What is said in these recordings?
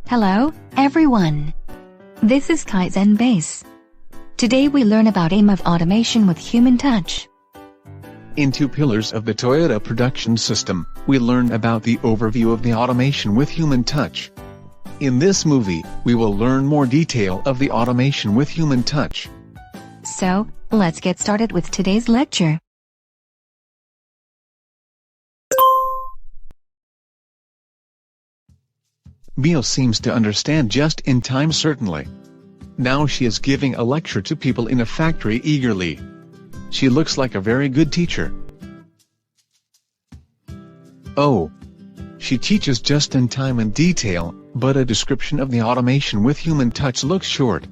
Hello, everyone. This is Kaizen Base. Today we learn about aim of automation with human touch. In two pillars of the Toyota production system, we learn about the overview of the automation with human touch. In this movie, we will learn more detail of the automation with human touch. So, let's get started with today's lecture. Mio seems to understand just in time certainly. Now she is giving a lecture to people in a factory eagerly. She looks like a very good teacher. Oh. She teaches just in time and detail, but a description of the automation with human touch looks short.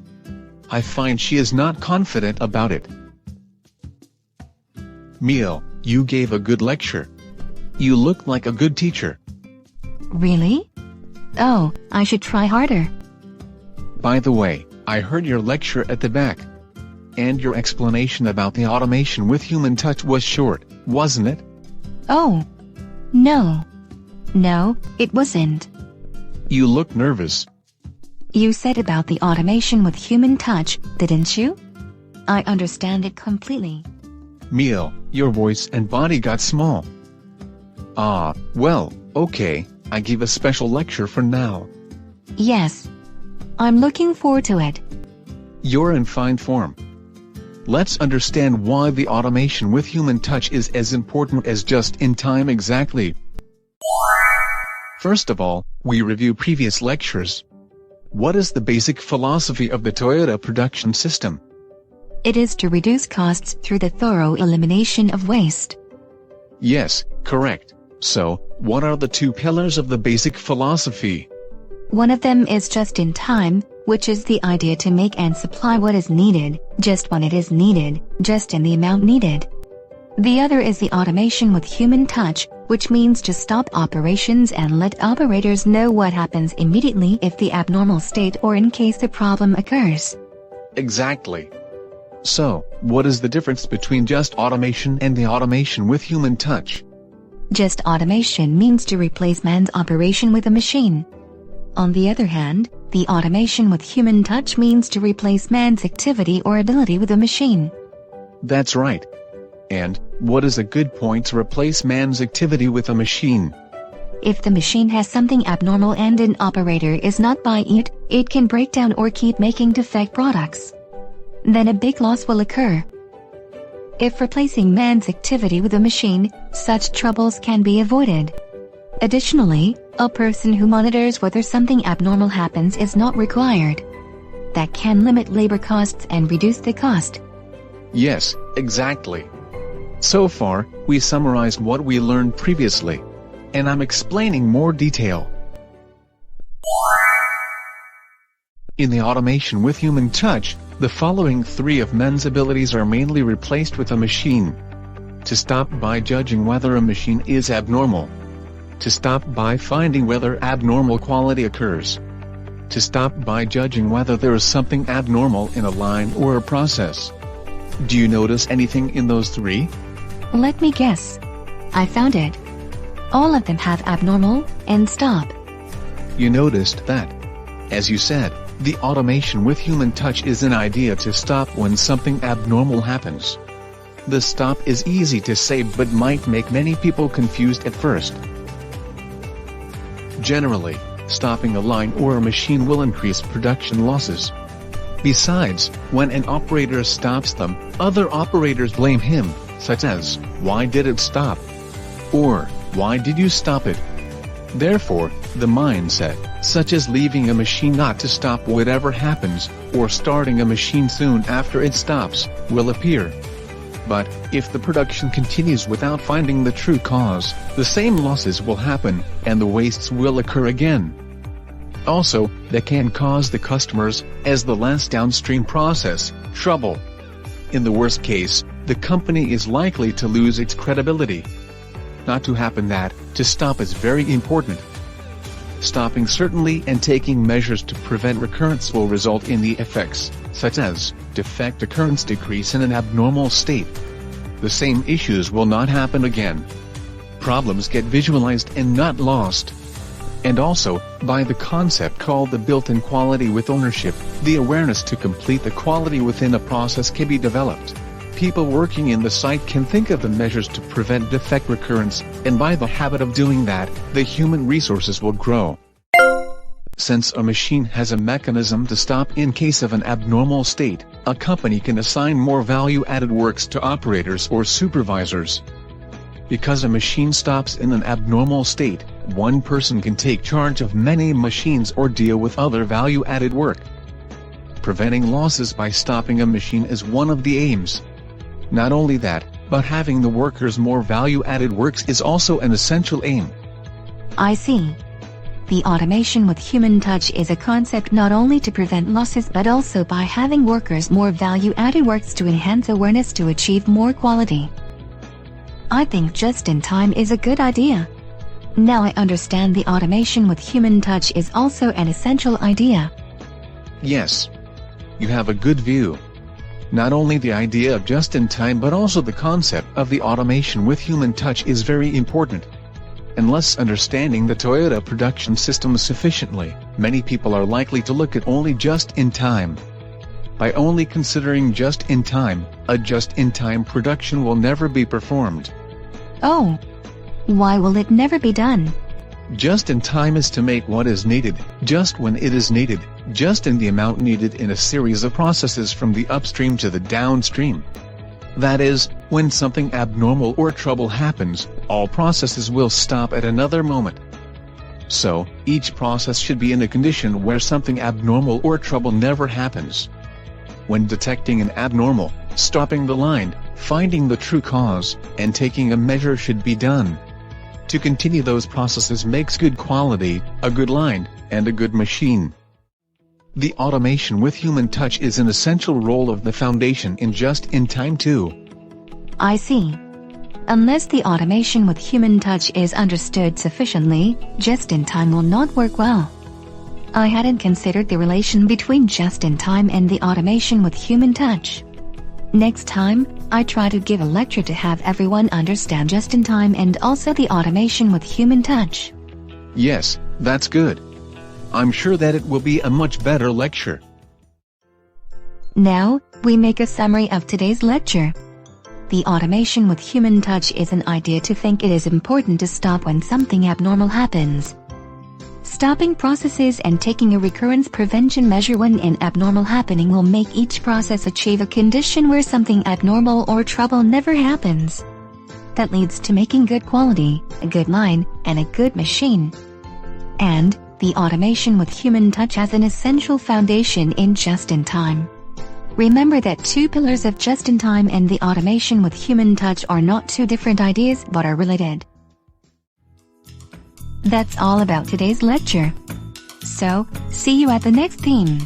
I find she is not confident about it. Mio, you gave a good lecture. You look like a good teacher. Really? Oh, I should try harder. By the way, I heard your lecture at the back. And your explanation about the automation with human touch was short, wasn't it? Oh. No. No, it wasn't. You look nervous. You said about the automation with human touch, didn't you? I understand it completely. Mio, your voice and body got small. Ah, well, okay, I give a special lecture for now. Yes. I'm looking forward to it. You're in fine form. Let's understand why the automation with human touch is as important as just in time exactly. First of all, we review previous lectures. What is the basic philosophy of the Toyota production system? It is to reduce costs through the thorough elimination of waste. Yes, correct. So, what are the two pillars of the basic philosophy? One of them is just in time, which is the idea to make and supply what is needed, just when it is needed, just in the amount needed. The other is the automation with human touch, which means to stop operations and let operators know what happens immediately if the abnormal state or in case a problem occurs. Exactly. So, what is the difference between just automation and the automation with human touch? Just automation means to replace man's operation with a machine. On the other hand, the automation with human touch means to replace man's activity or ability with a machine. That's right. And, what is a good point to replace man's activity with a machine? If the machine has something abnormal and an operator is not buying it, it can break down or keep making defect products. Then a big loss will occur. If replacing man's activity with a machine, such troubles can be avoided. Additionally, a person who monitors whether something abnormal happens is not required. That can limit labor costs and reduce the cost. Yes, exactly. So far, we summarized what we learned previously. And I'm explaining more detail. In the automation with human touch, the following three of men's abilities are mainly replaced with a machine. To stop by judging whether a machine is abnormal. To stop by finding whether abnormal quality occurs. To stop by judging whether there is something abnormal in a line or a process. Do you notice anything in those three? Let me guess. I found it. All of them have abnormal and stop. You noticed that. As you said, the automation with human touch is an idea to stop when something abnormal happens. The stop is easy to say but might make many people confused at first. Generally, stopping a line or a machine will increase production losses. Besides, when an operator stops them, other operators blame him, such as, "Why did it stop?" or "Why did you stop it?" Therefore, the mindset, such as leaving a machine not to stop whatever happens, or starting a machine soon after it stops, will appear. But, if the production continues without finding the true cause, the same losses will happen, and the wastes will occur again. Also, that can cause the customers, as the last downstream process, trouble. In the worst case, the company is likely to lose its credibility. Not to happen that, to stop is very important. Stopping certainly and taking measures to prevent recurrence will result in the effects, such as, defect occurrence decrease in an abnormal state. the same issues will not happen again. Problems get visualized and not lost. And also, by the concept called the built-in quality with ownership, the awareness to complete the quality within a process can be developed. People working in the site can think of the measures to prevent defect recurrence, and by the habit of doing that, the human resources will grow. Since a machine has a mechanism to stop in case of an abnormal state, a company can assign more value-added works to operators or supervisors. Because a machine stops in an abnormal state, one person can take charge of many machines or deal with other value-added work. Preventing losses by stopping a machine is one of the aims. Not only that, but having the workers more value-added works is also an essential aim. I see. The automation with human touch is a concept not only to prevent losses but also by having workers more value-added works to enhance awareness to achieve more quality. I think just-in-time is a good idea. Now I understand the automation with human touch is also an essential idea. Yes. You have a good view. Not only the idea of just-in-time but also the concept of the automation with human touch is very important. Unless understanding the Toyota production system sufficiently, many people are likely to look at only just-in-time. By only considering just-in-time, a just-in-time production will never be performed. Oh. Why will it never be done? Just-in-time is to make what is needed, just when it is needed, just in the amount needed in a series of processes from the upstream to the downstream. That is, when something abnormal or trouble happens, all processes will stop at another moment. So, each process should be in a condition where something abnormal or trouble never happens. When detecting an abnormal, stopping the line, finding the true cause, and taking a measure should be done. To continue those processes makes good quality, a good line, and a good machine. The automation with human touch is an essential role of the foundation in just-in-time too. I see. Unless the automation with human touch is understood sufficiently, just-in-time will not work well. I hadn't considered the relation between just-in-time and the automation with human touch. Next time, I try to give a lecture to have everyone understand just-in-time and also the automation with human touch. Yes, that's good. I'm sure that it will be a much better lecture. Now, we make a summary of today's lecture. The automation with human touch is an idea to think it is important to stop when something abnormal happens. Stopping processes and taking a recurrence prevention measure when an abnormal happening will make each process achieve a condition where something abnormal or trouble never happens. That leads to making good quality, a good line, and a good machine. And, the automation with human touch as an essential foundation in just-in-time. Remember that two pillars of just-in-time and the automation with human touch are not two different ideas but are related. That's all about today's lecture. So, see you at the next theme.